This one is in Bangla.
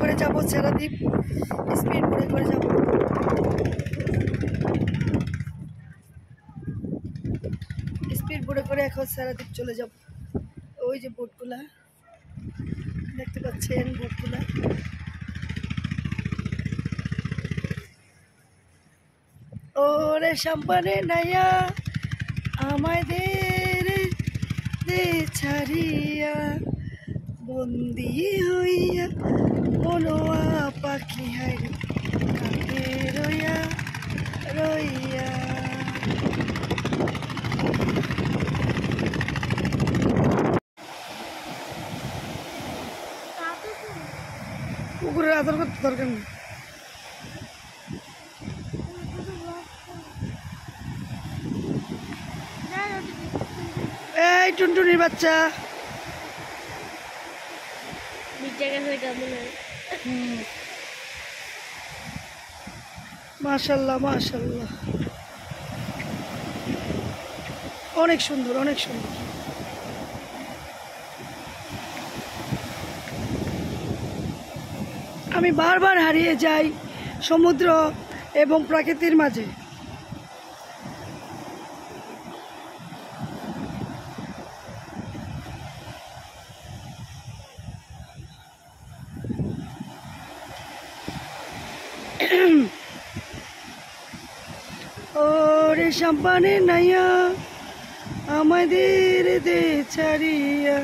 করে যাব সেরাদ্বীপ, স্পিড বোটে করে যাব। স্পিড বোটে করে এখন সেরাদ্বীপ চলে যাব। ওই যে বোটগুলা দেখতে পাচ্ছেন, বোটগুলা ওরে সাম্পানে নাইয়া আমাদের দে ছাড়িয়া, বন্দি হইয়া বনোয়া পাখি হাই কাকে রইয়া রইয়া। পুকুরের আদর করতে দরকার নেই। এই টুনটুনির বাচ্চা, মাশাল্লাহ মাশাল্লাহ, অনেক সুন্দর অনেক সুন্দর। আমি বারবার হারিয়ে যাই সমুদ্র এবং প্রকৃতির মাঝে। ওরে সাম্পানে নাইয়া আমাদের দে ছাড়িয়া।